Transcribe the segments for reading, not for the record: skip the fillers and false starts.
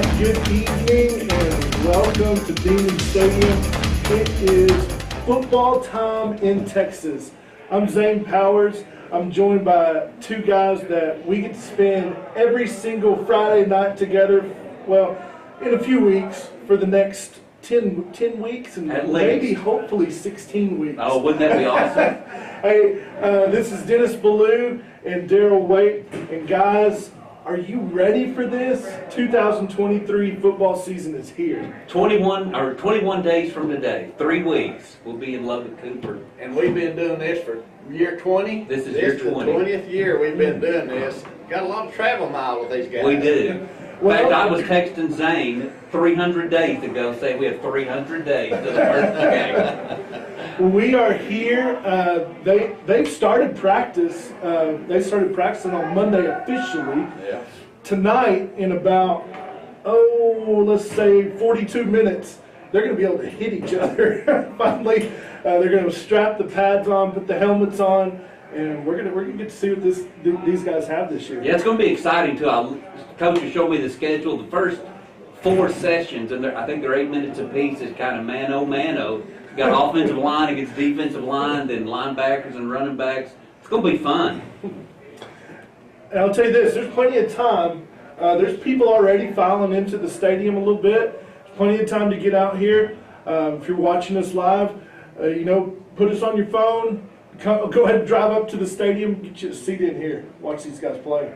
right, good evening and welcome to Dumas Stadium. It is football time in Texas. I'm Zane Powers. I'm joined by two guys that we get to spend every single Friday night together, well, in a few weeks for the next 10 weeks and maybe hopefully 16 weeks. Oh, wouldn't that be awesome? Hey, this is Dennis Ballou and Daryl Waite. And guys, are you ready for this? 2023 football season is here. 21 days from today, 3 weeks, we'll be in Lubbock Cooper. And we've been doing this for year 20. This is year 20. The 20th year we've been doing this. Got a lot of travel miles with these guys. We do. In fact, I was texting Zane 300 days ago saying we have 300 days to the first game. We are here. They've started practice. They started practicing on Monday officially. Yeah. Tonight, in about, let's say 42 minutes, they're going to be able to hit each other. Finally, they're going to strap the pads on, put the helmets on, and we're gonna get to see what these guys have this year. Yeah, it's going to be exciting too. Coach will show me the schedule. The first 4 sessions, and I think they're 8 minutes apiece, is kind of mano-mano. You got offensive line against defensive line, then linebackers and running backs. It's going to be fun. And I'll tell you this, there's plenty of time. There's people already filing into the stadium a little bit. There's plenty of time to get out here. If you're watching us live, put us on your phone. Go ahead and drive up to the stadium, get you a seat in here, watch these guys play.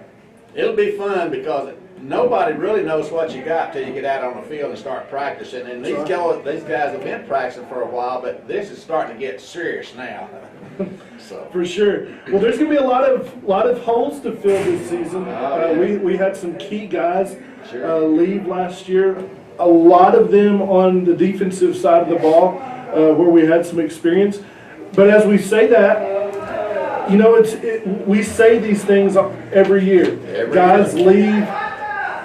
It'll be fun because nobody really knows what you got till you get out on the field and start practicing. And these guys have been practicing for a while, but this is starting to get serious now. So for sure. Well, there's going to be a lot of holes to fill this season. We had some key guys leave last year. A lot of them on the defensive side of the ball, where we had some experience. But as we say that, we say these things every year. Guys leave,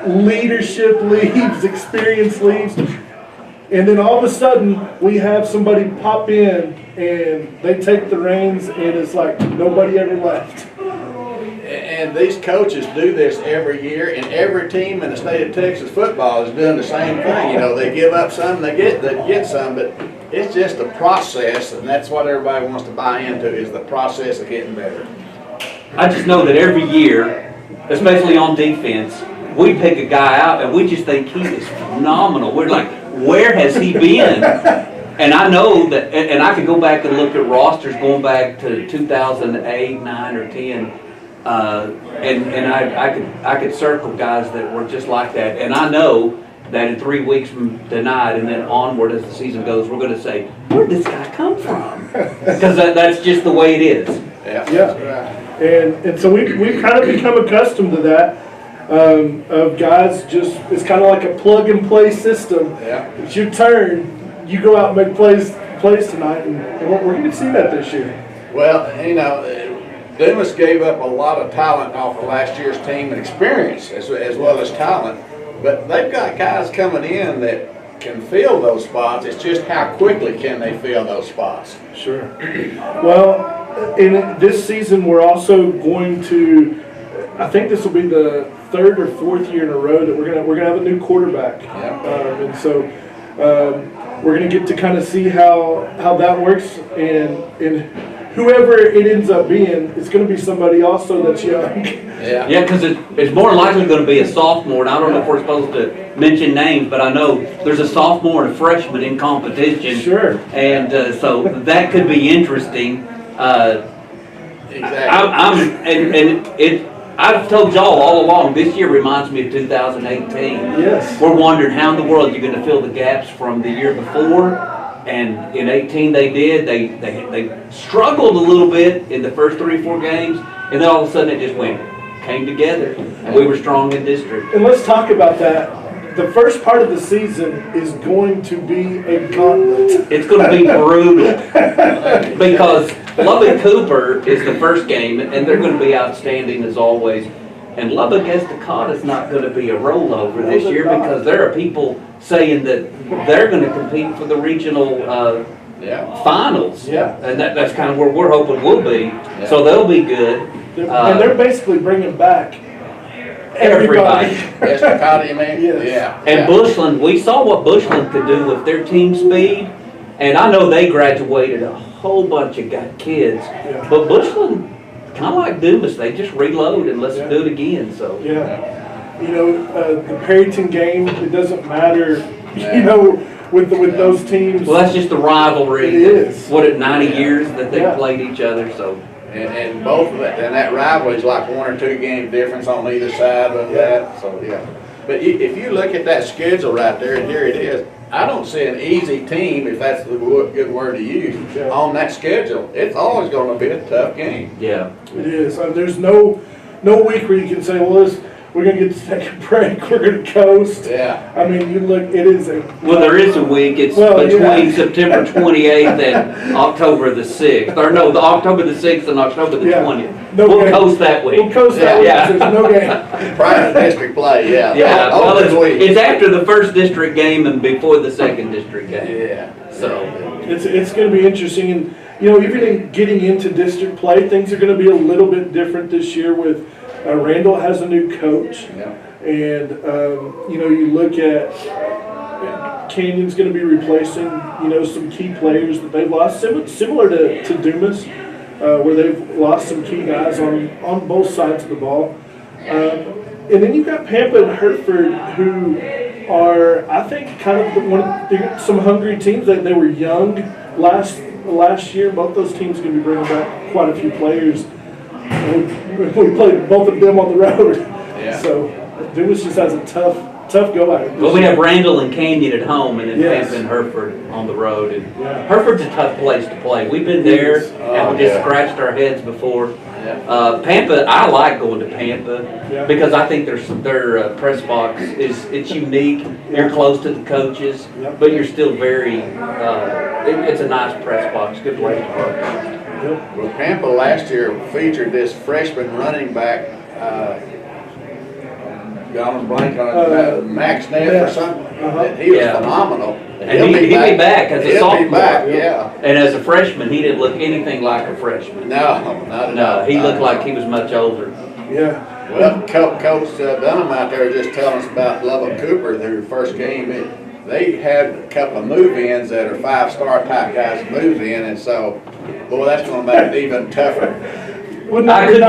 leadership leaves, experience leaves, and then all of a sudden we have somebody pop in and they take the reins and it's like nobody ever left. And these coaches do this every year, and every team in the state of Texas football is doing the same thing. They give up some, they get some, but it's just a process, and that's what everybody wants to buy into, is the process of getting better. I just know that every year, especially on defense, we pick a guy out and we just think he is phenomenal. We're like, where has he been? And I know that, and I could go back and look at rosters going back to 2008, 9, or 10, and I could circle guys that were just like that. And I know that in 3 weeks from tonight and then onward as the season goes, we're going to say, where did this guy come from? Because that's just the way it is. Yeah. And so we've kind of become accustomed to that, of guys just, it's kind of like a plug and play system. Yeah. It's your turn. You go out and make plays tonight, and we're going to see that this year. Well, Dumas gave up a lot of talent off of last year's team and experience as well as talent. But they've got guys coming in that can fill those spots. It's just how quickly can they fill those spots. Sure. Well, in this season, we're also going to, I think this will be the 3rd or 4th year in a row that we're gonna have a new quarterback. Yeah. And so we're gonna get to kind of see how that works, and whoever it ends up being, it's going to be somebody also that's young. Yeah, because it's more likely going to be a sophomore. And I don't know if we're supposed to mention names, but I know there's a sophomore and a freshman in competition. Sure. And so that could be interesting. Exactly. I've told y'all all along, this year reminds me of 2018. Yes. We're wondering how in the world you're going to fill the gaps from the year before. And in 18 they did. They struggled a little bit in the first 3 or 4 games, and then all of a sudden it just came together. And we were strong in district. And let's talk about that. The first part of the season is going to be a gauntlet. It's going to be brutal because Lubbock Cooper is the first game, and they're going to be outstanding as always. And Lubbock Estacada is not going to be a rollover this year because there are people saying that they're going to compete for the regional finals. Yeah. And that's kind of where we're hoping we'll be. Yeah. So they'll be good. And they're basically bringing back everybody. Estacado, you mean? Yes. Yeah. And Bushland, we saw what Bushland could do with their team speed, and I know they graduated a whole bunch of kids, but Bushland, kind of like Dumas, they just reload and let's do it again. So Yeah, the Perryton game, it doesn't matter, with those teams. well, that's just the rivalry. It is. What, 90 years that they played each other, so. And both of it, and that rivalry is like 1 or 2 game difference on either side of that, so yeah. But if you look at that schedule right there, and here it is, I don't see an easy team, if that's the good word to use, on that schedule. It's always gonna be a tough game. Yeah. It is. There's no week where you can say, well, we're going to get to take a break, we're going to coast. Yeah. I mean, you look, it is a... Well, there is a week. It's between September 28th and October the 6th. Or no, the October the 6th and October the 20th. We'll coast that week. We'll coast that week. There's no game. Private district play, yeah. Yeah, well, it's after the first district game and before the second district game. Yeah. So it's going to be interesting, and even in getting into district play, things are going to be a little bit different this year. With Randall has a new coach, and you look at Canyon's going to be replacing some key players that they've lost, similar to Dumas, where they've lost some key guys on both sides of the ball. And then you've got Pampa and Hertford, who are, I think, kind of some hungry teams. They were young last year. Both those teams are going to be bringing back quite a few players. We played both of them on the road. Yeah. So Dumas just has a tough go at it. Well, we have Randall and Canyon at home, and then Pampa and Hertford on the road. And Hertford's a tough place to play. We've been there, and we just scratched our heads before. Pampa, I like going to Pampa because I think their press box it's unique. You're close to the coaches, but you're still very. It's a nice press box. Good place to work. Well, Pampa last year featured this freshman running back. Gone blank on Max Neff or something. He was phenomenal. And he'll be back as a sophomore. Be back, yeah. And as a freshman, he didn't look anything like a freshman. No, not at all. He looked like he was much older. Yeah. Well, Coach Dunham out there just telling us about Lubbock Cooper, their first game. They had a couple of move-ins that are 5-star type guys move in, and so, boy, that's going to make it even tougher. Wouldn't that be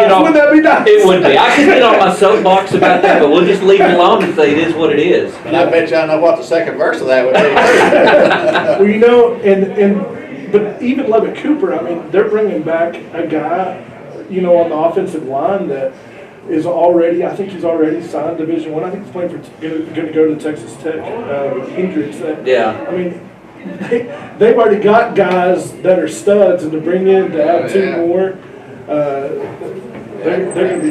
nice? It would be. I could get on my soapbox about that, but we'll just leave it alone and say it is what it is. And I bet y'all know what the second verse of that would be. Well, but even Lubbock Cooper, I mean, they're bringing back a guy, on the offensive line that is already, I think he's already signed Division I. I think he's playing going to go to Texas Tech, Hendricks. I mean, they've already got guys that are studs, and to bring in to add 2 more. They're going to be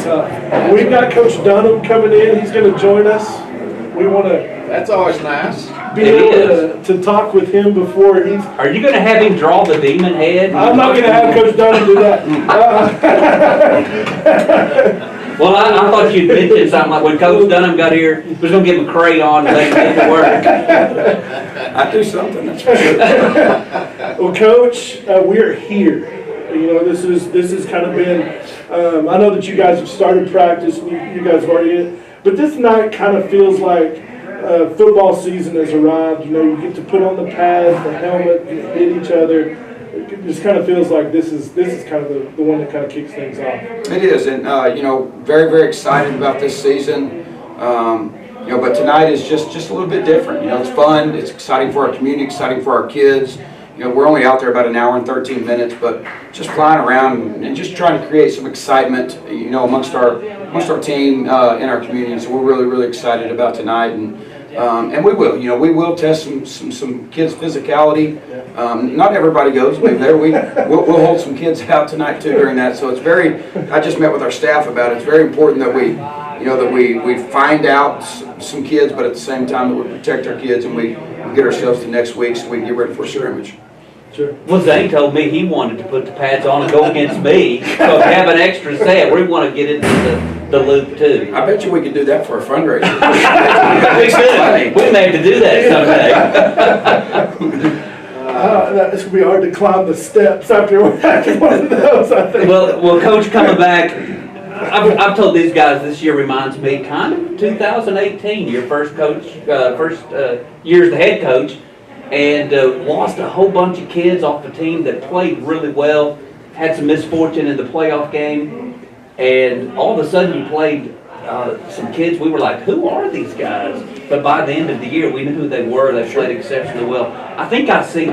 tough. We've got Coach Dunham coming in. He's going to join us. We want to. That's always nice. Be able to talk with him before he's. Are you going to have him draw the demon head? I'm not going to have Coach Dunham do that. Well, I thought you'd mention something like when Coach Dunham got here, he was going to give him a crayon and let him get to work. I do something. That's for sure. Well, Coach, we're here. This has kind of been. I know that you guys have started practice. You guys have already in, but this night kind of feels like football season has arrived. You get to put on the pads, the helmet, hit each other. It just kind of feels like this is kind of the one that kind of kicks things off. It is, and very, very excited about this season. But tonight is just a little bit different. It's fun. It's exciting for our community, exciting for our kids. We're only out there about an hour and 13 minutes, but just flying around and just trying to create some excitement, amongst our team in our community. So we're really, really excited about tonight, and we will. We will test some kids' physicality. Not everybody goes. We'll hold some kids out tonight too during that. So it's very. I just met with our staff about it. It's very important that we find out some kids, but at the same time that we protect our kids and we get ourselves to next week so we can get ready for scrimmage. Sure. Well, Zane told me he wanted to put the pads on and go against me. So to have an extra set, we want to get into the loop too. I bet you we could do that for a fundraiser. We may have to do that someday. It's going to be hard to climb the steps after one of those, I think. Well, Coach, coming back, I've told these guys this year reminds me kind of 2018, your first coach, year as the head coach, and lost a whole bunch of kids off the team that played really well, had some misfortune in the playoff game, and all of a sudden you played some kids, we were like, who are these guys? But by the end of the year, we knew who they were. They played exceptionally well. I think I see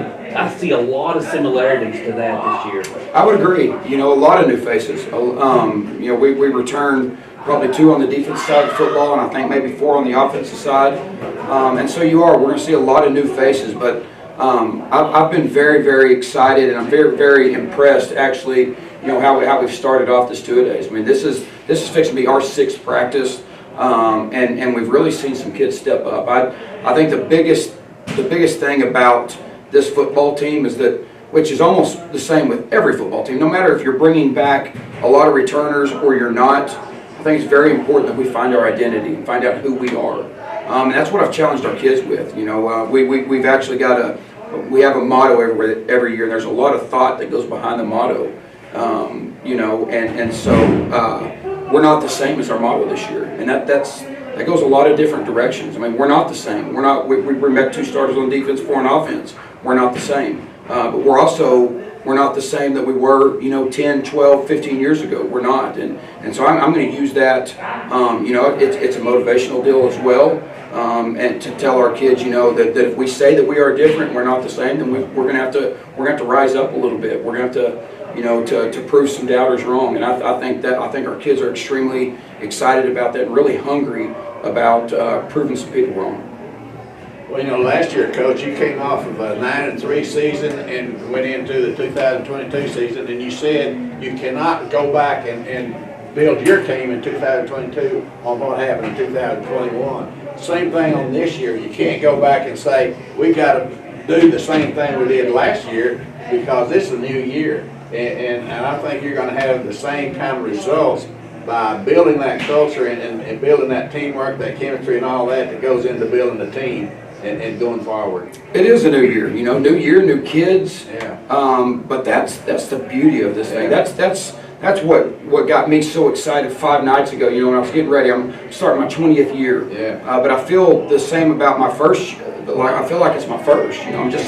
a lot of similarities to that this year. I would agree. You know, a lot of new faces. You know, we returned probably 2 on the defense side of football, and I think maybe 4 on the offensive side. And so we're going to see a lot of new faces. But I've been very, very excited, and I'm very, very impressed, actually, you know, how we've started off this two-a-days. I mean, this is fixing to be our 6th practice, and we've really seen some kids step up. I think the biggest thing about this football team is that, which is almost the same with every football team, no matter if you're bringing back a lot of returners or you're not, I think it's very important that we find our identity and find out who we are. And that's what I've challenged our kids with. You know, we've actually got we have a motto every year, and there's a lot of thought that goes behind the motto. You know, and so we're not the same as our motto this year, and that goes a lot of different directions. I mean, we're not the same. We bring back 2 starters on defense, 4 on offense. We're not the same, but we're not the same that we were, you know, 10, 12, 15 years ago. We're not, and so I'm going to use that. You know, it's a motivational deal as well, and to tell our kids, you know, that if we say that we are different, we're not the same, then we're going to have to rise up a little bit. We're going to have to, you know, to prove some doubters wrong, and I think our kids are extremely excited about that and really hungry about proving some people wrong. Well, you know, last year, Coach, you came off of a 9-3 season and went into the 2022 season, and you said you cannot go back and build your team in 2022 on what happened in 2021. Same thing on this year. You can't go back and say, we got to do the same thing we did last year, because this is a new year. And I think you're going to have the same kind of results by building that culture and building that teamwork, that chemistry and all that goes into building the team and going forward. It is a new year, you know, new year, new kids. Yeah. But that's the beauty of this thing. That's what got me so excited 5 nights ago. You know, when I was getting ready, I'm starting my 20th year. Yeah. But I feel the same about my first. I feel like it's my first. You know, I'm just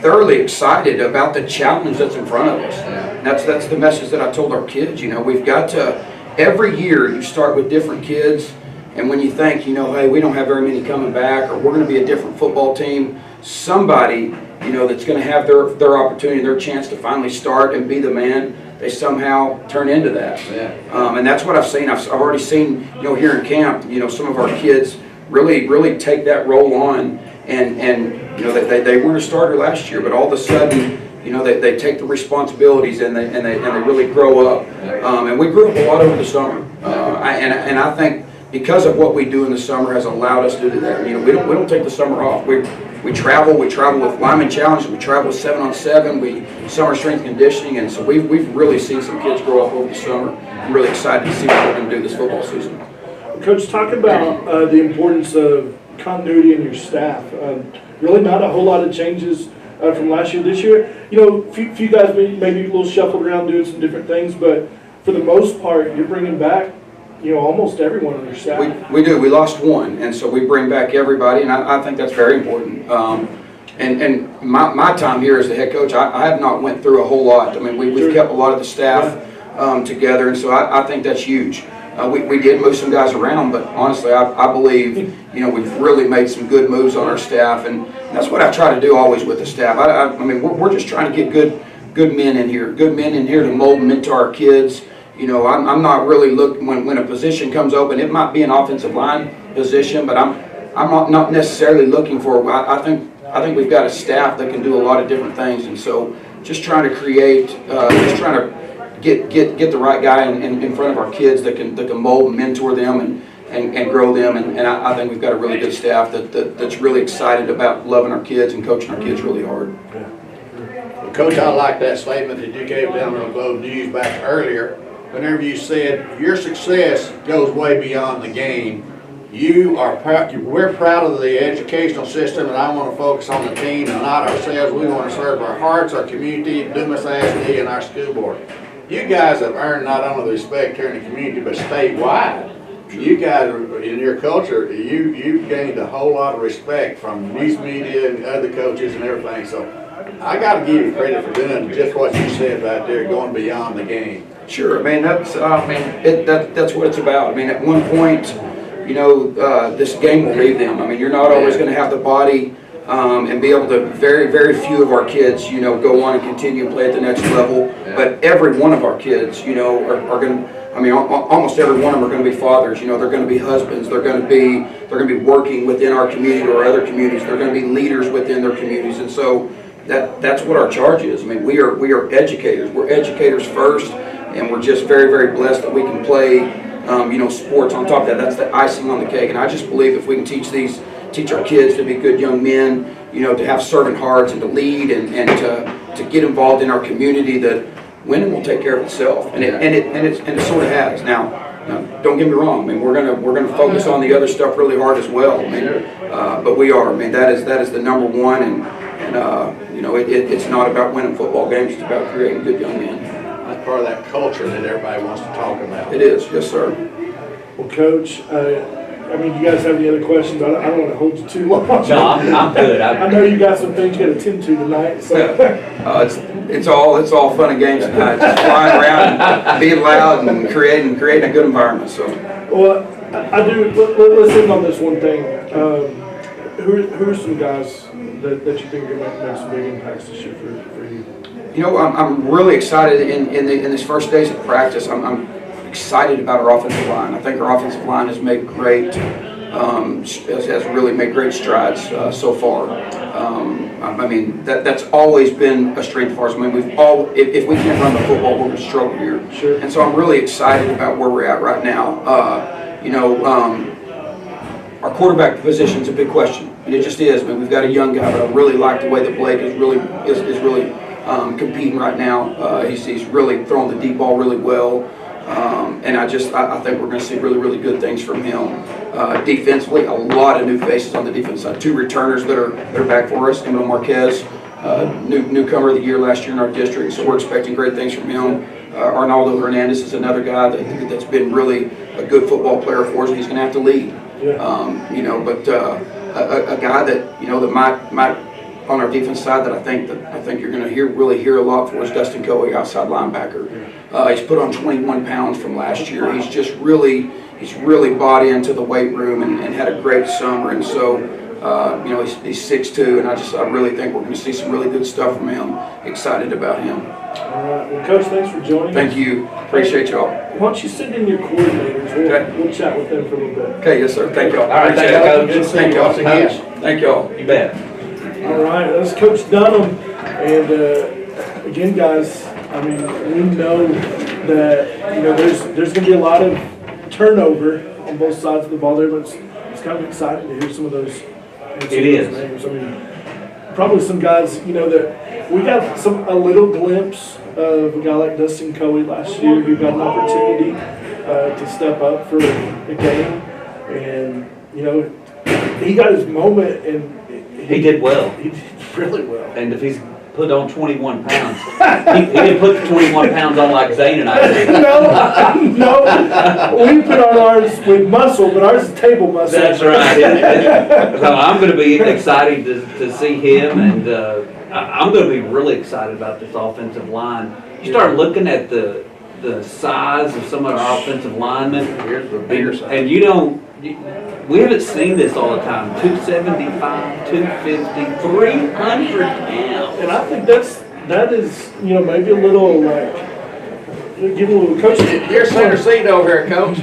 thoroughly excited about the challenge that's in front of us. Yeah. And that's the message that I told our kids. You know, we've got to. Every year you start with different kids, and when you think, you know, hey, we don't have very many coming back, or we're going to be a different football team, somebody, you know, that's going to have their opportunity, their chance to finally start and be the man, they somehow turn into that. Yeah. And that's what I've seen. I've already seen, you know, here in camp, you know, some of our kids really take that role on, and you know, they weren't a starter last year, but all of a sudden, you know, they take the responsibilities and they really grow up. And we grew up a lot over the summer. And I think because of what we do in the summer has allowed us to do that. You know, we don't take the summer off. We travel with Lineman Challenge. We travel with 7-on-7. We summer strength conditioning, and so we've really seen some kids grow up over the summer. I'm really excited to see what we're going to do this football season. Coach, talk about the importance of continuity in your staff. Really not a whole lot of changes from last year. This year, you know, few guys maybe a little shuffled around doing some different things, but for the most part, you're bringing back, you know, almost everyone on your staff. We do. We lost one, and so we bring back everybody, and I think that's very important. And my time here as the head coach, I have not went through a whole lot. I mean, we've kept a lot of the staff together, and so I think that's huge. We did move some guys around, but honestly, I believe, you know, we've really made some good moves on our staff, and that's what I try to do always with the staff. I mean, we're just trying to get good men in here to mold them into our kids. You know, I'm not really looking when a position comes open. It might be an offensive line position, but I'm not necessarily looking for. I think we've got a staff that can do a lot of different things, and so just trying to create, just trying to get the right guy in front of our kids that can mold and mentor them and grow them, and I think we've got a really good staff that's really excited about loving our kids and coaching our kids really hard. Well, Coach, I like that statement that you gave down on the Globe News back earlier. Whenever you said your success goes way beyond the game, we're proud of the educational system, and I want to focus on the team and not ourselves. We want to serve our hearts, our community, Dumas ISD, and our school board. you guys have earned not only the respect here in the community, but statewide. You guys, in your culture, you've gained a whole lot of respect from news media and other coaches and everything. So I got to give you credit for doing just what you said right there, going beyond the game. Sure, I mean, that's what it's about. I mean, at one point, you know, this game will leave them. I mean, you're not always going to have the body and be able to, very few of our kids, you know, go on and continue and play at the next level. Yeah. But every one of our kids, you know, are going to, I mean, almost every one of them are going to be fathers. You know, they're going to be husbands. They're going to be working within our community or other communities. They're going to be leaders within their communities. And so that's what our charge is. I mean, we are educators. We're educators first, and we're just very blessed that we can play, you know, sports on top of that. That's the icing on the cake. And I just believe if we can teach our kids to be good young men, you know, to have servant hearts and to lead and to get involved in our community, that winning will take care of itself, and it sort of has. Now, don't get me wrong. I mean, we're gonna focus on the other stuff really hard as well. I mean, but we are. I mean, that is the number one, and you know, it's not about winning football games. It's about creating good young men. That's part of that culture that everybody wants to talk about. It is, yes, sir. Well, Coach, I mean, you guys have any other questions? I don't want to hold you too long. No, I'm good. I know you got some things you got to attend to tonight, so. It's all fun and games tonight. Just flying around and being loud and creating a good environment. So. Well, I do. Let's end on this one thing. Who are some guys that you think are going to make some big impacts this year for you? You know, I'm really excited in these first days of practice. I'm excited about our offensive line. I think our offensive line has made great, has really made great strides so far. I mean, that's always been a strength of ours. I mean, if we can't run the football, we're going to struggle here. Sure. And so I'm really excited about where we're at right now. You know, our quarterback position is a big question, and it just is. I mean, we've got a young guy, but I really like the way that Blake is really competing right now. He's really throwing the deep ball really well. And I think we're going to see really good things from him. Defensively, a lot of new faces on the defense side. 2 returners that are back for us. Emil Marquez, newcomer of the year last year in our district, so we're expecting great things from him. Arnaldo Hernandez is another guy that's been really a good football player for us. He's going to have to lead. Yeah. You know, but a guy that, you know, that might on our defense side that I think you're going to really hear a lot for is Dustin Coey, outside linebacker. He's put on 21 pounds from last year. He's just really bought into the weight room and had a great summer. And so, you know, he's 6'2", and I really think we're going to see some really good stuff from him. Excited about him. All right. Well, Coach, thanks for joining us. Thank you. Appreciate y'all. Why don't you send in your coordinators? We'll chat with them for a little bit. Okay, yes, sir. Thank y'all. All right, thank you, Coach. Good to see Thank you y'all. once again. Thank y'all. You bet. All right, that's Coach Dunham. And again, guys, I mean, we know that, you know, there's going to be a lot of turnover on both sides of the ball there, but it's kind of exciting to hear some of those. It is. Names. I mean, probably some guys, you know, that we got a little glimpse of a guy like Dustin Coey last year who got an opportunity to step up for a game, and you know, he got his moment, and He did well. He did really well. And if he's put on 21 pounds, he didn't put the 21 pounds on like Zane and I did. No, we put on ours with muscle, but ours is table muscle. That's right. So I'm going to be excited to see him, and I'm going to be really excited about this offensive line. You start looking at the size of some of our offensive linemen. Here's the bigger side. And we haven't seen this all the time. 275, 250, 300 pounds. And I think that is, you know, maybe a little like give a little coaching. You're center seat over here, Coach.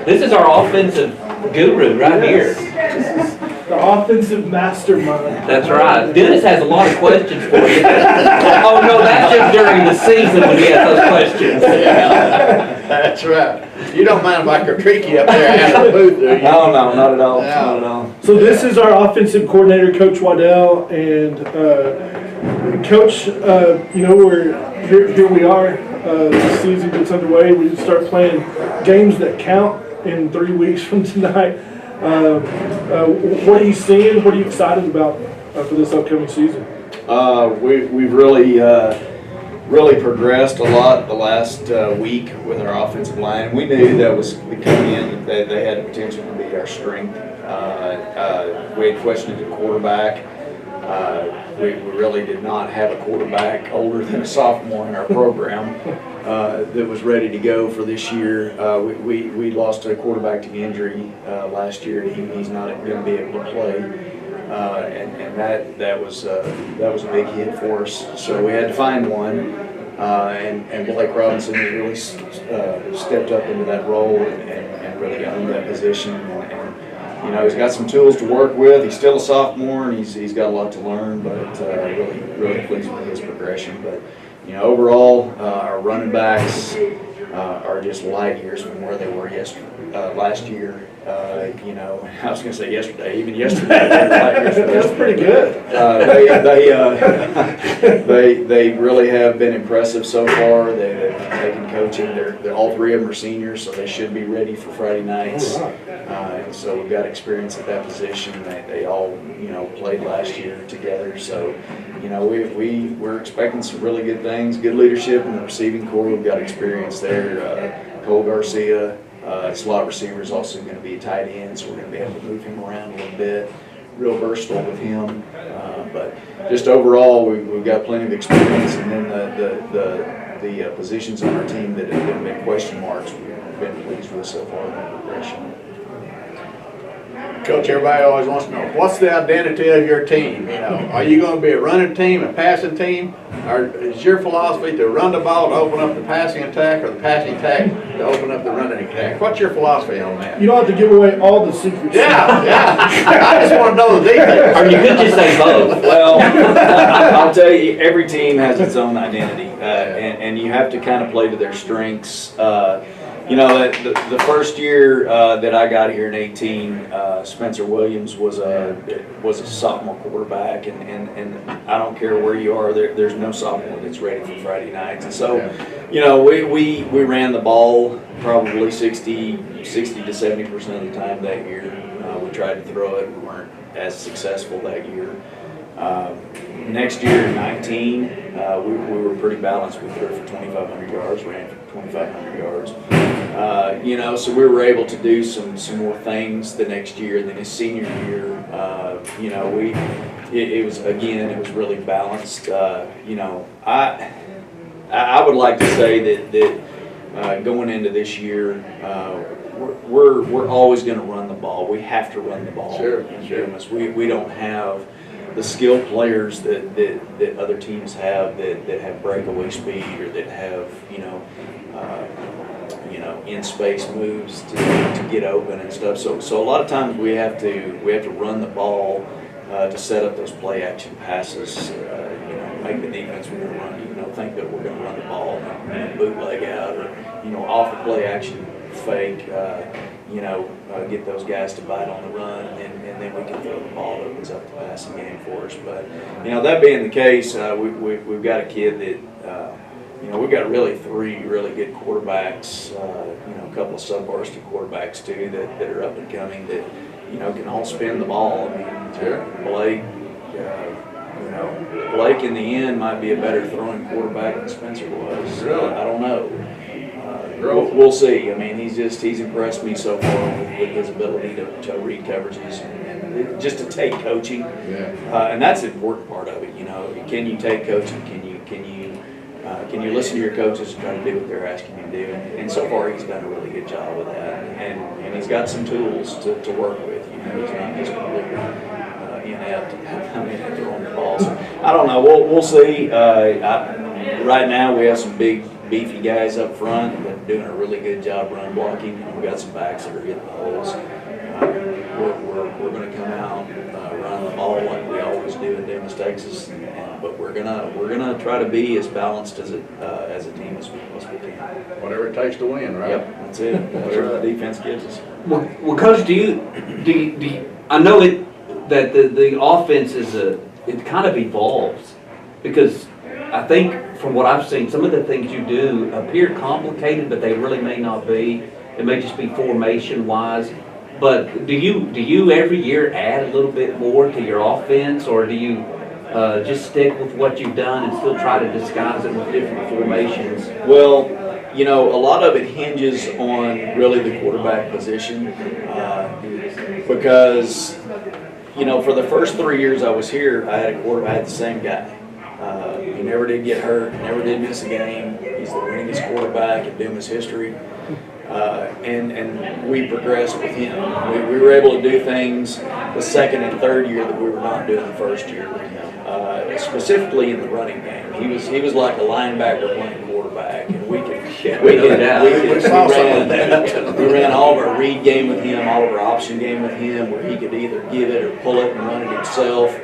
This is our offensive guru right here. This is the offensive mastermind. That's right. Dennis has a lot of questions for you. Oh no, that's just during the season when he has those questions. That's right. You don't mind if I critique you up there out of the booth, do you? No, not at all. No. Not at all. So this is our offensive coordinator, Coach Waddell, and Coach. You know, we're here. We are. The season gets underway. We start playing games that count in 3 weeks from tonight. What are you seeing? What are you excited about for this upcoming season? We've really really progressed a lot the last week with our offensive line. And we knew that was coming in, that they had the potential to be our strength. We had questioned the quarterback. We really did not have a quarterback older than a sophomore in our program that was ready to go for this year. We lost a quarterback to injury last year. He's not going to be able to play, and that was a big hit for us. So we had to find one, and Blake Robinson really stepped up into that role and really owned that position. You know, he's got some tools to work with. He's still a sophomore, and he's got a lot to learn, but really pleased with his progression. But, you know, overall, our running backs are just light years from where they were last year. You know, I was going to say yesterday, even yesterday, they were light years from That's pretty good. They really have been impressive so far. They've taken coaching. They're all three of them are seniors, so they should be ready for Friday nights. And so we've got experience at that position. They all, you know, played last year together. So, you know, we're expecting some really good things. Good leadership in the receiving corps. We've got experience there. Cole Garcia, slot receiver, is also going to be a tight end, so we're going to be able to move him around a little bit. Real versatile with him. But just overall, we've got plenty of experience. And then the positions on our team that have been question marks, we've been pleased with so far in the progression. Coach, everybody always wants to know, what's the identity of your team? You know, are you going to be a running team, a passing team? Or is your philosophy to run the ball to open up the passing attack, or the passing attack to open up the running attack? What's your philosophy on that? You don't have to give away all the secrets. Yeah. I just want to know the details. Or you could just say both. Well, I'll tell you, every team has its own identity, and you have to kind of play to their strengths. You know, the first year that I got here in 18, Spencer Williams was a sophomore quarterback, and I don't care where you are, there's no sophomore that's ready for Friday nights. And so, you know, we ran the ball probably 60 to 70% of the time that year. We tried to throw it. We weren't as successful that year. Next year, in 19, we were pretty balanced. We threw for 2,500 yards, ran for 2,500 yards. You know, so we were able to do some more things the next year. And then his senior year, you know, it was really balanced. You know, I would like to say that going into this year, we're always going to run the ball. We have to run the ball. Sure. Dumas. We don't have the skilled players that other teams have that have breakaway speed, or that have in space moves to get open and stuff. So a lot of times we have to run the ball to set up those play action passes. Make the defense we're going to run. Think that we're going to run the ball and bootleg out, or off the play action fake. Get those guys to bite on the run, and then we can throw the ball that opens up the passing game for us. But that being the case, we've got a kid that we've got really three really good quarterbacks. A couple of sub-varsity quarterbacks too that are up and coming that can all spin the ball. I mean, Sure. Blake in the end might be a better throwing quarterback than Spencer was. Really? I don't know. We'll see. I mean, he's impressed me so far with his ability to read coverages and just to take coaching. Yeah. And that's the important part of it. Can you take coaching? Can you listen to your coaches and try to do what they're asking you to do? And so far, he's done a really good job of that. And he's got some tools to work with. He's not just completely inept at throwing the ball. So I don't know. We'll see. Right now, we have some big, beefy guys up front that are doing a really good job run blocking. We've got some backs that are hitting the holes. We're going to come out, run the ball like we always do in Dumas, Texas, but we're gonna try to be as balanced as a team as we can. Whatever it takes to win, right? Yep, that's it. Whatever the defense gives us. Well, Coach, do you? I know that the offense it kind of evolves, because I think from what I've seen, some of the things you do appear complicated, but they really may not be. It may just be formation wise. But do you every year add a little bit more to your offense, or do you just stick with what you've done and still try to disguise it with different formations? Well, you know, a lot of it hinges on really the quarterback position, because, you know, for the first 3 years I was here, I had the same guy. He never did get hurt, never did miss a game. He's the winningest quarterback in Dumas history. And we progressed with him. We were able to do things the second and third year that we were not doing the first year with him, specifically in the running game. He was like a linebacker playing quarterback, and we ran all of our read game with him, all of our option game with him, where he could either give it or pull it and run it himself.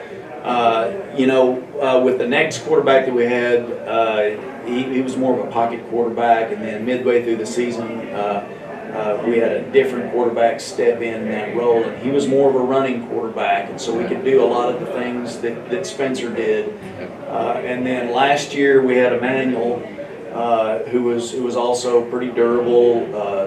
You know, with the next quarterback that we had, he was more of a pocket quarterback, and then midway through the season, we had a different quarterback step in that role, and he was more of a running quarterback, and so we could do a lot of the things that Spencer did. And then last year we had Emmanuel, who was also pretty durable,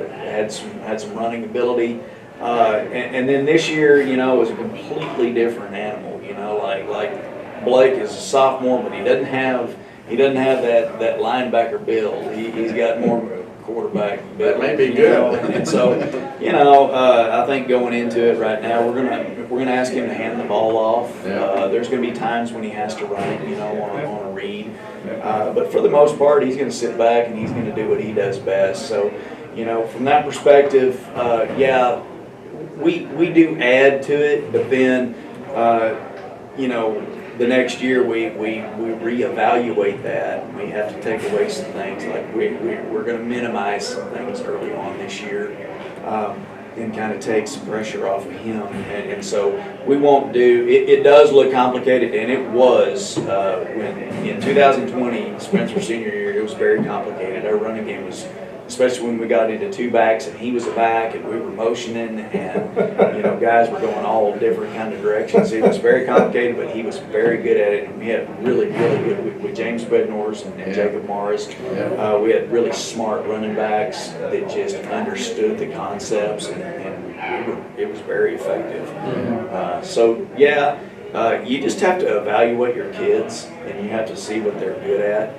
had some running ability. And then this year, you know, it was a completely different animal. You know, like Blake is a sophomore, but he doesn't have that linebacker build. He's got more quarterback build. That may be good. And so, you know, I think going into it right now, we're gonna ask him to hand the ball off. There's gonna be times when he has to run it, you know, on a read. But for the most part, he's gonna sit back and he's gonna do what he does best. So, you know, from that perspective, yeah. We do add to it, but then, you know, the next year we reevaluate that. We have to take away some things, like we're going to minimize some things early on this year, and kind of take some pressure off of him. And so we won't do, it does look complicated, and it was, when in 2020, Spencer's senior year, it was very complicated. Our running game was, especially when we got into two backs and he was a back and we were motioning, and you know, guys were going all different kind of directions. It was very complicated, but he was very good at it, and we had really good with James Bednors and Jacob Morris. We had really smart running backs that just understood the concepts, and it was very effective. So yeah, you just have to evaluate your kids, and you have to see what they're good at.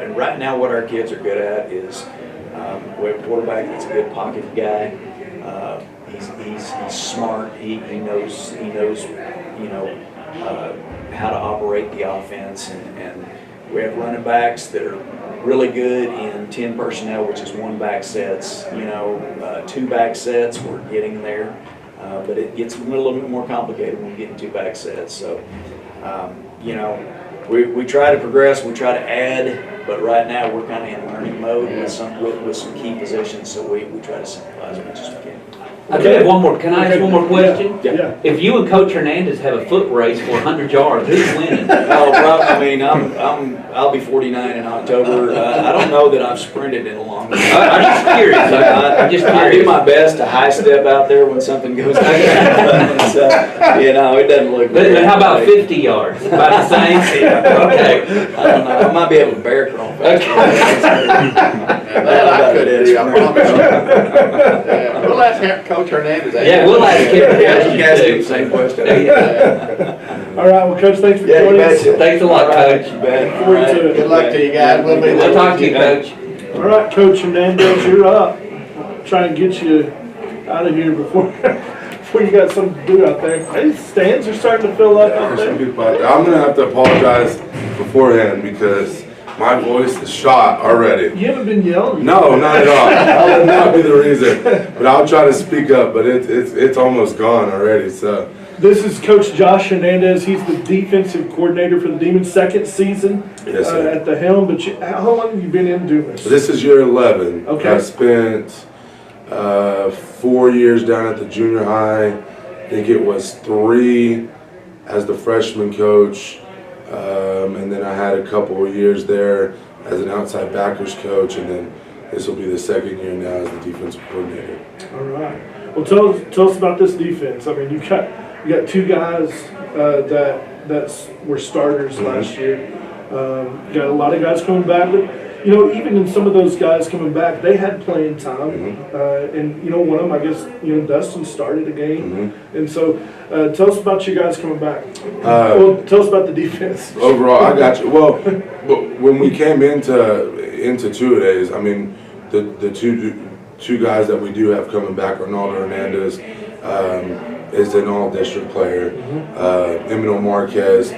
And right now what our kids are good at is, we have a quarterback that's a good pocket guy. He's smart. He knows you know, how to operate the offense, and we have running backs that are really good in 10 personnel, which is one back sets. You know, two back sets, we're getting there, but it gets a little bit more complicated when we get in two back sets. So you know, we try to progress, we try to add. But right now we're kind of in learning mode with some key positions, so we try to simplify as much as we can. I do have one more. Can I ask one more question? Yeah. If you and Coach Hernandez have a foot race for 100 yards, who's winning? Oh, well, I mean, I'll be 49 in October. I don't know that I've sprinted in a long time. I'm just curious. I'm just I do curious. my best to high step out there when something goes down. So, you know, it doesn't look good. But how about 50 yards? About the same? Okay. I don't know. I might be able to bear crawl faster. That I could do, I promise you. We'll ask Coach Hernandez. Yeah, we'll ask him. You guys do the same question. All right, well, Coach, thanks for Yeah, you joining us. betcha. Thanks a lot, Coach. You bet. Look forward to it. Good luck to you guys. We'll be there. We'll talk to you, Coach. All right, Coach Hernandez, you're up. Try and get you out of here before you got something to do out there. Hey, stands are starting to fill up out There's some there. people out there. I'm gonna have to apologize beforehand because my voice is shot already. You haven't been yelling. No, not at all. That would not be the reason. But I'll try to speak up. But it's almost gone already. So This is Coach Josh Hernandez. He's the defensive coordinator for the Demons' second season Yes, sir. at the helm. But how long have you been in Dumas? this is year 11. Okay. I spent 4 years down at the junior high. I think it was 3 as the freshman coach. And then I had a couple of years there as an outside backers coach, and then this will be the second year now as the defensive coordinator. All right. Well, tell us about this defense. I mean, you got two guys that were starters last year. You got a lot of guys coming back, but you know, even in some of those guys coming back, they had playing time. And, you know, one of them, I guess, you know, Dustin started a game. And so tell us about you guys coming back. Well, tell us about the defense. Overall, I got you. Well, when we came into two-a-days, I mean, the two guys that we do have coming back, Ronaldo Hernandez is an all-district player. Emmanuel Marquez,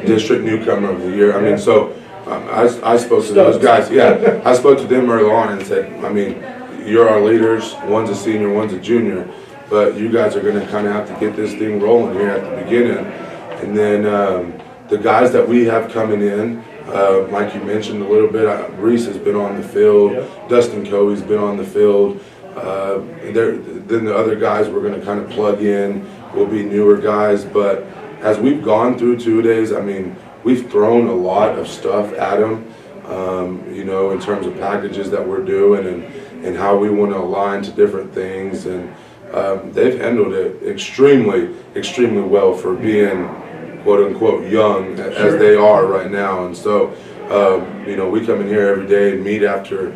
district newcomer of the year. I mean, so I spoke to those guys. Yeah, I spoke to them early on and said, I mean, you're our leaders. One's a senior, one's a junior, but you guys are going to kind of have to get this thing rolling here at the beginning. And then the guys that we have coming in, like you mentioned a little bit, Reese has been on the field. Dustin Coey's been on the field. Then the other guys we're going to kind of plug in will be newer guys. But as we've gone through two-a-days, I mean, we've thrown a lot of stuff at them, you know, in terms of packages that we're doing and how we want to align to different things. And they've handled it extremely, extremely well for being, quote unquote, young as they are right now. And so, you know, we come in here every day and meet after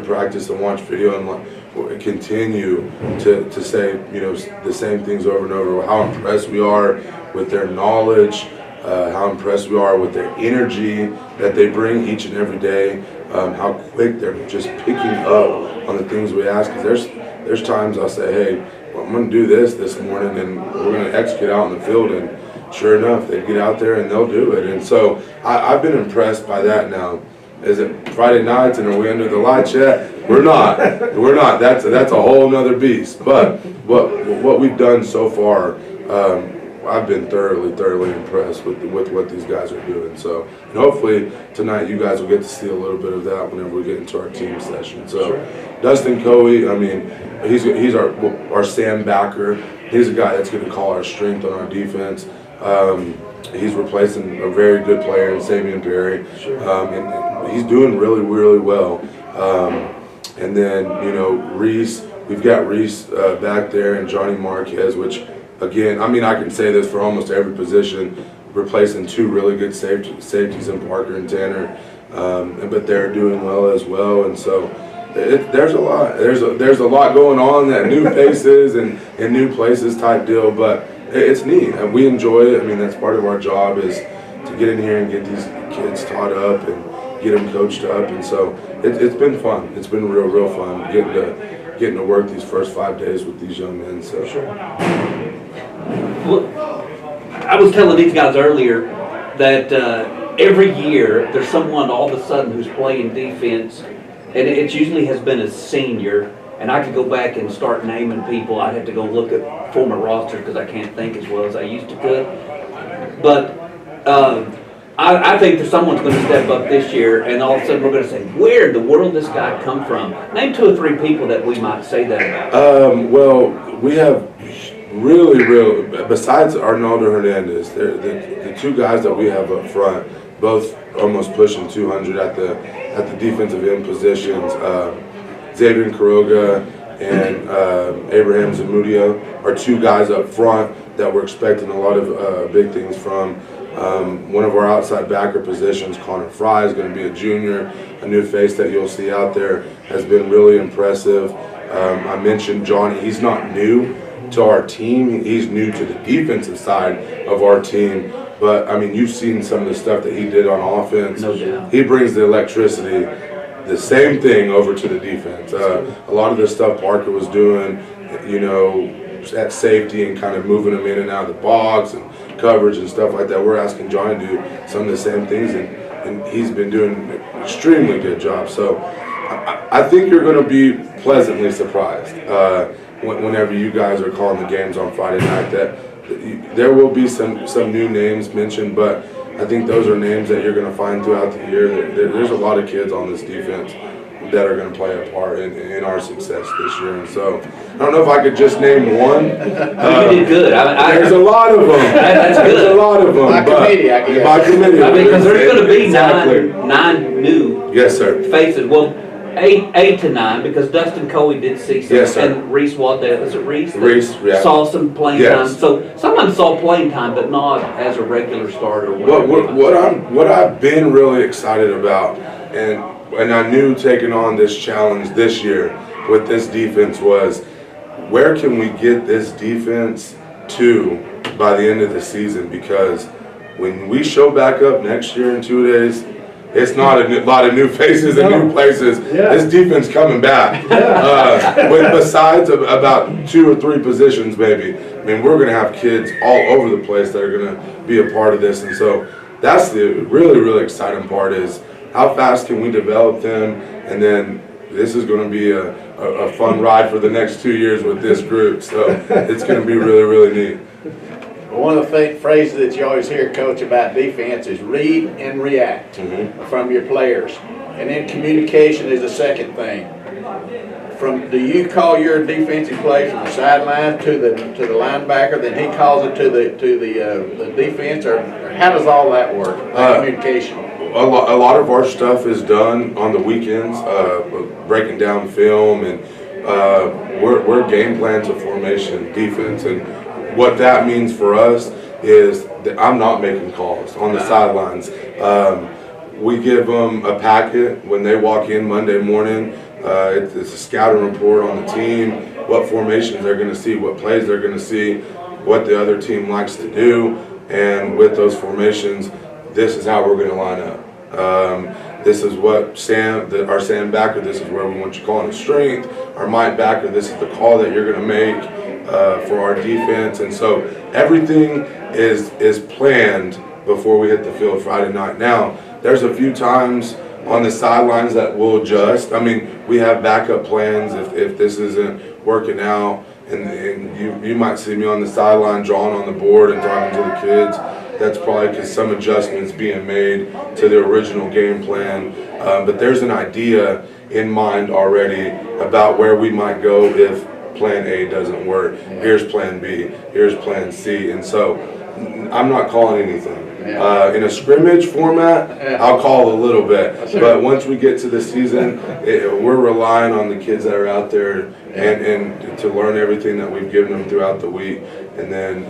practice and watch video and continue to say, you know, the same things over and over. How impressed we are with their knowledge, how impressed we are with their energy that they bring each and every day, how quick they're just picking up on the things we ask. Because there's times I'll say, hey, well, I'm going to do this morning, and we're going to execute out in the field, and sure enough, they get out there and they'll do it. And so I've been impressed by that now. Is it Friday nights and are we under the lights yet? We're not. We're not. That's a whole nother beast. But what we've done so far, I've been thoroughly impressed with what these guys are doing. So, and hopefully tonight you guys will get to see a little bit of that whenever we get into our team session. So, Dustin Coey, I mean, he's our Sam backer. He's a guy that's going to call our strength on our defense. He's replacing a very good player in Sabian Perry, and he's doing really well. And then, you know, Reese, we've got Reese back there, and Johnny Marquez, which, again, I mean, I can say this for almost every position, replacing two really good safeties in Parker and Tanner, but they're doing well as well. And so there's a lot. There's a lot going on, that new faces and new places type deal, but it's neat, and we enjoy it. I mean, that's part of our job, is to get in here and get these kids taught up and get them coached up. And so it's been fun. It's been real fun getting to work these first 5 days with these young men. So Well, I was telling these guys earlier that every year there's someone all of a sudden who's playing defense, and it usually has been a senior. And I could go back and start naming people. I'd have to go look at former rosters because I can't think as well as I used to could. But I think that someone's going to step up this year, and all of a sudden we're going to say, where in the world did this guy come from? Name 2 or 3 people that we might say that about. Well, we have really, besides Arnaldo Hernandez, the two guys that we have up front, both almost pushing 200 at the defensive end positions. Xavier Quiroga and Abraham Zamudio are 2 guys up front that we're expecting a lot of big things from. One of our outside backer positions, Connor Fry, is going to be a junior, a new face that you'll see out there, has been really impressive. I mentioned Johnny. He's not new to our team. He's new to the defensive side of our team. But, I mean, you've seen some of the stuff that he did on offense. No doubt. He brings the electricity, the same thing, over to the defense. A lot of the stuff Parker was doing, you know, at safety and kind of moving them in and out of the box and coverage and stuff like that, we're asking Johnny to do some of the same things, and he's been doing an extremely good job. So I think you're going to be pleasantly surprised whenever you guys are calling the games on Friday night, that there will be some new names mentioned, but I think those are names that you're going to find throughout the year. There's a lot of kids on this defense that are going to play a part in our success this year. And so I don't know if I could just name one. You did good. There's a lot of them. That's good. There's a lot of them. By committee, I guess. By committee. I mean, because there's going to be Exactly. nine new Yes, sir. faces. Well, eight to 9, because Dustin Coey did see some. Yes, sir. And Reese Waddell, is it Reese? Reese, yeah. Saw some playing Yes. time. So some of them saw playing time, but not as a regular starter. What I've been really excited about, and and I knew taking on this challenge this year with this defense was, where can we get this defense to by the end of the season? Because when we show back up next year in 2 days, it's not a lot of new faces and new places. Yeah. This defense coming back. Besides about 2 or 3 positions maybe, I mean, we're going to have kids all over the place that are going to be a part of this. And so that's the really, really exciting part, is how fast can we develop them, and then this is going to be a fun ride for the next 2 years with this group. So it's going to be really, really neat. One of the phrases that you always hear, Coach, about defense is read and react from your players. And then communication is the second thing. Do you call your defensive play from the sideline to the linebacker, then he calls it to the defense, or how does all that work, communication? A lot of our stuff is done on the weekends, breaking down film, and we're game plan to formation defense. And what that means for us is that I'm not making calls on the sidelines. We give them a packet when they walk in Monday morning. It's a scouting report on the team, what formations they're going to see, what plays they're going to see, what the other team likes to do, and with those formations, this is how we're going to line up. This is what our Sam backer, this is where we want you calling a strength. Our Mike backer, this is the call that you're going to make for our defense. And so everything is planned before we hit the field Friday night. Now, there's a few times on the sidelines that we'll adjust. I mean, we have backup plans if this isn't working out, and you might see me on the sideline drawing on the board and talking to the kids. That's probably because some adjustments being made to the original game plan. But there's an idea in mind already about where we might go if plan A doesn't work. Here's plan B, here's plan C. And so I'm not calling anything. In a scrimmage format, I'll call a little bit. But once we get to the season, we're relying on the kids that are out there and to learn everything that we've given them throughout the week. And then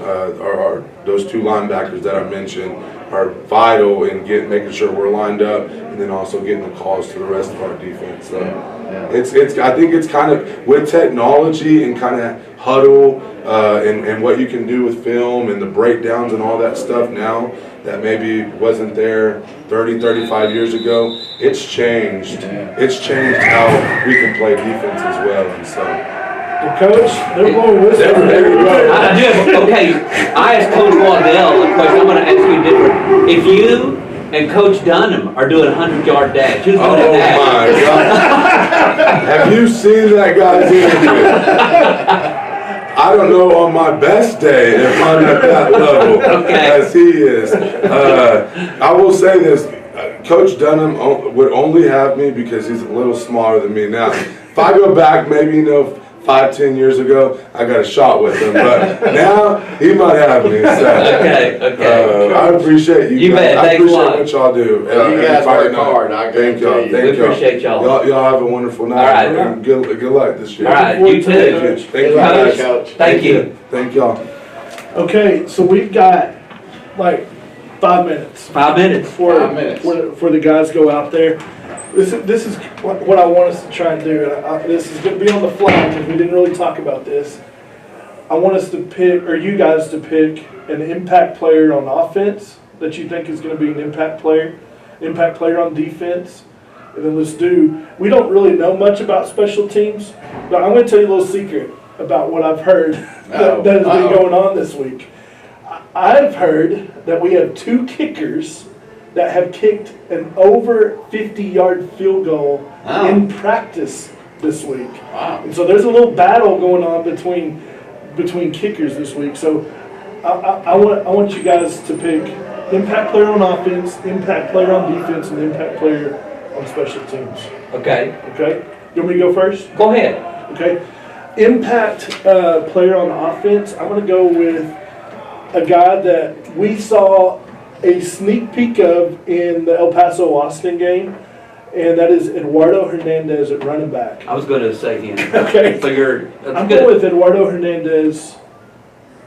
those 2 linebackers that I mentioned are vital in making sure we're lined up, and then also getting the calls to the rest of our defense. So I think it's kind of with technology and kind of huddle and what you can do with film and the breakdowns and all that stuff now that maybe wasn't there 30, 35 years ago. It's changed. It's changed how we can play defense as well. And so, well, Coach, they're going with it. Okay, I asked Coach Waddell a question. I'm going to ask you different. If you and Coach Dunham are doing a 100-yard dash, who's going to dash? Oh my God! Have you seen that guy's interview? I don't know on my best day if I'm at that level as he is. I will say this, Coach Dunham would only have me because he's a little smaller than me now. If I go back maybe, 5-10 years ago, I got a shot with him, but now he might have me. So, Okay. I appreciate you guys. Bet. I Thanks appreciate a lot. what y'all do. You guys work hard. I Thank y'all. guarantee you. Thank We appreciate y'all. Y'all have a wonderful night. All right. And good luck this year. All right, you too. Thank you. Coach. Guys. Thank you. Thank y'all. Okay, so we've got like 5 minutes. 5 minutes. For the guys go out there. This is what I want us to try and do. This is going to be on the fly because we didn't really talk about this. I want us to pick, or you guys to pick, an impact player on offense that you think is going to be an impact player on defense. And then we don't really know much about special teams, but I'm going to tell you a little secret about what I've heard that has been going on this week. I've heard that we have 2 kickers that have kicked an over 50-yard field goal in practice this week. Wow. And so there's a little battle going on between kickers this week. So I want you guys to pick impact player on offense, impact player on defense, and impact player on special teams. Okay. Okay? You want me to go first? Go ahead. Okay. Impact player on offense, I'm going to go with a guy that we saw a sneak peek of in the El Paso-Austin game, and that is Eduardo Hernandez at running back. I was going to say him. Okay. So I'm going with Eduardo Hernandez.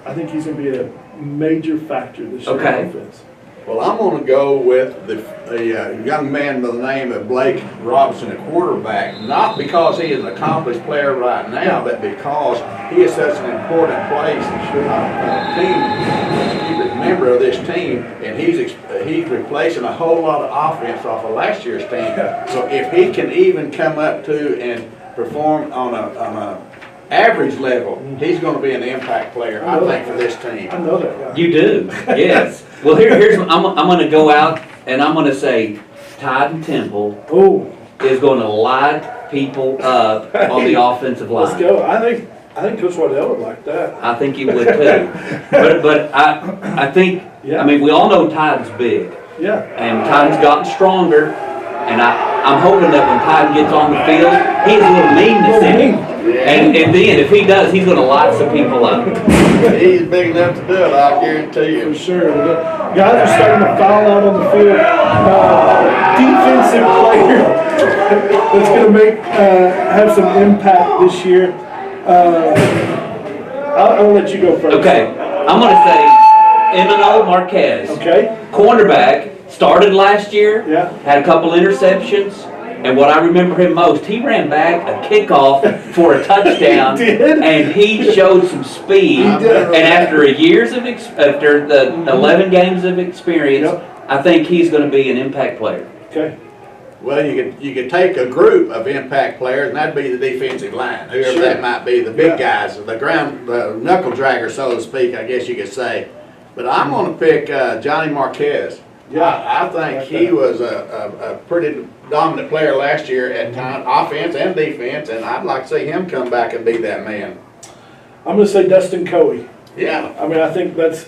I think he's going to be a major factor this year Okay. in offense. Well, I'm going to go with the young man by the name of Blake Robinson, a quarterback, not because he is an accomplished player right now, but because he is such an important place member of this team, and he's replacing a whole lot of offense off of last year's team. So if he can even come up to and perform on a average level, he's going to be an impact player, I think, for this team. I know that guy. You do, yes. Well, here's I'm going to go out and I'm going to say Tide and Temple is going to light people up on the offensive line. Let's go. I think Coach Waddell would like that. I think he would too. But I think, Yeah. I mean, we all know Tide's big. Yeah. And Tide's gotten stronger. And I'm hoping that when Tide gets on the field, he has a little meanness in him. And then if he does, he's going to light some people up. He's big enough to do it, I guarantee For you. sure. Guys are starting to foul out on the field. Defensive player that's going to have some impact this year. I'll let you go first. Okay, I'm going to say Emmanuel Marquez. Okay. Cornerback, started last year, Yeah. had a couple interceptions, and what I remember him most, he ran back a kickoff for a touchdown, He did? and he showed some speed. He did. And after after the 11 games of experience, Yep. I think he's going to be an impact player. Okay. Well, you could take a group of impact players, and that'd be the defensive line, whoever Sure. that might be, the big Yeah. guys, the knuckle dragger, so to speak, I guess you could say. But I'm going to pick Johnny Marquez. Yeah. I think he was a pretty dominant player last year at times, offense and defense, and I'd like to see him come back and be that man. I'm going to say Dustin Coey. Yeah. I mean, I think that's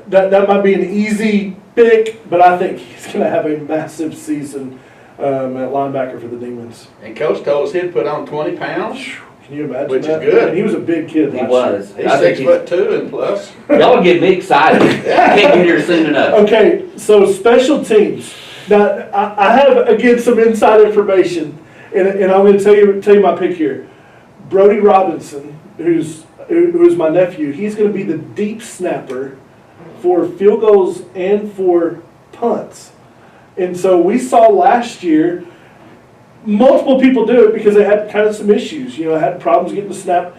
that might be an easy pick, but I think he's going to have a massive season at linebacker for the Demons. And Coach told us he'd put on 20 pounds. Can you imagine Which is that? good. And he was a big kid He last was. He's I think 6'2" and plus. Y'all get me excited. Can't get here soon enough. Okay, so special teams. Now, I have, again, some inside information, and I'm going to tell you my pick here. Brody Robinson, who's my nephew, he's going to be the deep snapper for field goals and for punts. And so we saw last year, multiple people do it because they had kind of some issues, had problems getting the snap.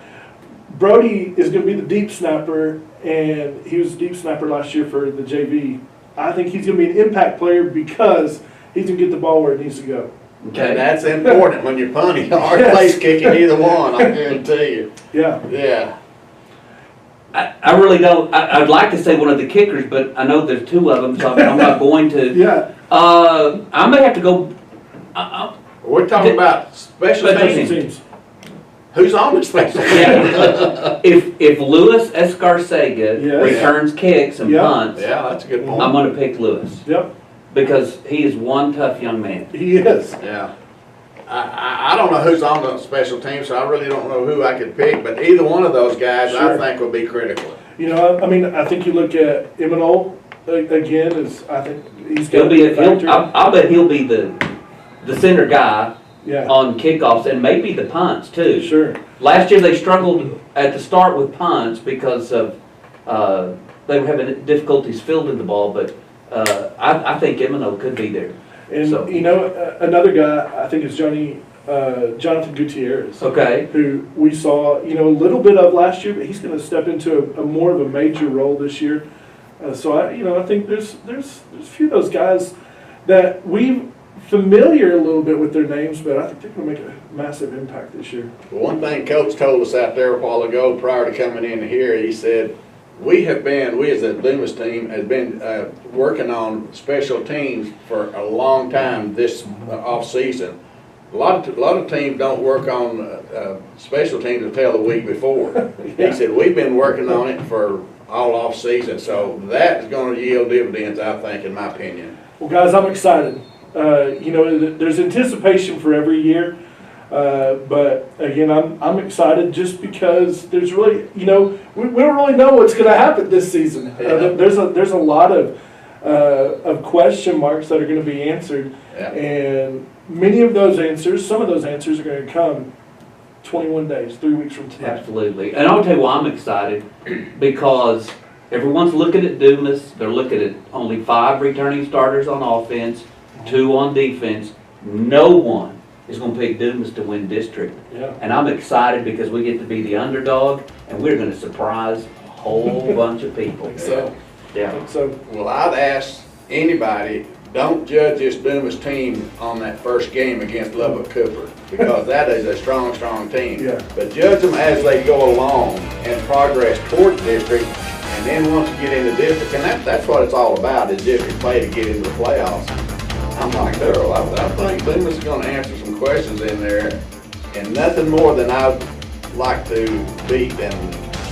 Brody is going to be the deep snapper, and he was a deep snapper last year for the JV. I think he's going to be an impact player because he's going to get the ball where it needs to go. Okay. And that's important when you're punting or Yes. place kicking, either one, I guarantee you. Yeah. Yeah. I really don't. I'd like to say one of the kickers, but I know there's two of them, so I'm not going to. Yeah. I may have to go. We're talking about special Special teams. Teams. Who's on the special teams? Yeah. If Luis Escarcega Yes. returns kicks and Yeah. punts, Yeah, that's a good point. I'm going to pick Luis Yep. because he is one tough young man. He is. Yeah. I don't know who's on the special team, so I really don't know who I could pick, but either one of those guys I Sure. think will be critical. I think you look at Emmanuel again. I think he's He'll got be. a factor. I'll bet he'll be the center guy Yeah. on kickoffs and maybe the punts too. Sure. Last year they struggled at the start with punts because of they were having difficulties fielding the ball, but I think Emmanuel could be there. And So- another guy I think is Jonathan Gutierrez. Okay. Who we saw, a little bit of last year, but he's going to step into a more of a major role this year. So I think there's a few of those guys that we familiar a little bit with their names, but I think they're going to make a massive impact this year. One thing Coach told us out there a while ago prior to coming in here, he said, we as the Dumas team, has been working on special teams for a long time this off season. A lot of teams don't work on special teams until the week before. Yeah. He said, we've been working on it for all off season, so that is going to yield dividends, I think, in my opinion. Well, guys, I'm excited. There's anticipation for every year, but again, I'm excited just because there's really, we don't really know what's going to happen this season. Yeah. There's a lot of question marks that are going to be answered, Yeah. and many of those answers, some of those answers are going to come 21 days, 3 weeks from today. Absolutely. And I'll tell you why I'm excited, because Everyone's looking at Dumas. They're looking at only 5 returning starters on offense, 2 on defense. No one is going to pick Dumas to win district. Yeah. And I'm excited because we get to be the underdog, and we're going to surprise a whole bunch of people. So, Yeah. so Well, I'd ask anybody, don't judge this Dumas team on that first game against Lubbock Cooper, because that is a strong, strong team. Yeah. But judge them as they go along and progress toward district, and then once you get into district, and that's what it's all about, is district play to get into the playoffs. I'm like Darrell, I think Dumas is gonna answer some questions in there, and nothing more than I'd like to beat than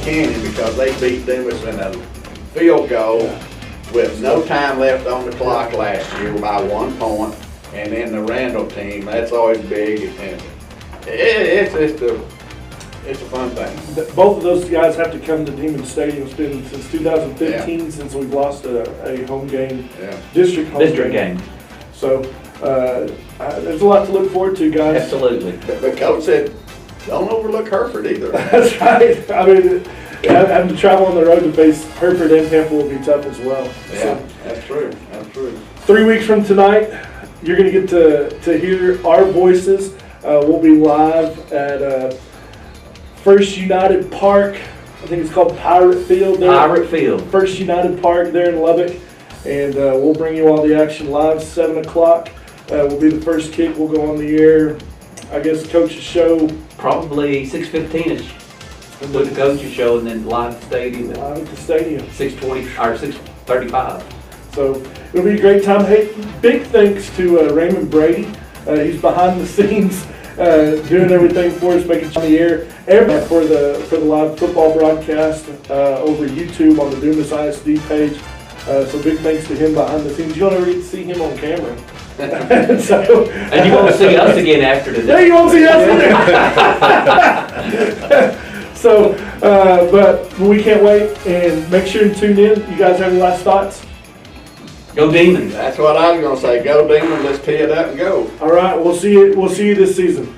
Canyon, because they beat Dumas in a field goal with no time left on the clock last year by 1 point, and then the Randall team, that's always big, and it's a fun thing. both of those guys have to come to Demon Stadium. It's been since 2015 since we've lost a home game, Yeah. district home District game. So there's a lot to look forward to, guys. Absolutely. But Coach said, don't overlook Hereford either. That's right. I mean, having to travel on the road to face Hereford and Temple will be tough as well. Yeah, that's true, that's true. 3 weeks from tonight, you're going to get to hear our voices. We'll be live at First United Park. I think it's called Pirate Field. There. Pirate Field. First United Park there in Lubbock. And we'll bring you all the action live, 7 o'clock. Will be the first kick. We'll go on the air, I guess, Coach's show. Probably 6:15ish with the coach's show, and then live at the stadium at Live at the stadium. 6:20 or 6:35. So it'll be a great time. Hey, big thanks to Raymond Brady. He's behind the scenes doing everything for us, making sure on the air for the live football broadcast over YouTube on the Dumas ISD page. So big thanks to him behind the scenes. You don't ever get to see him on camera. So, And you won't see us again after yeah, today. you won't see us either. So, but we can't wait, and make sure to tune in. You guys have any last thoughts? Go Demons. That's what I was gonna say, go Demon, let's tee it up and go. All right, we'll see you this season.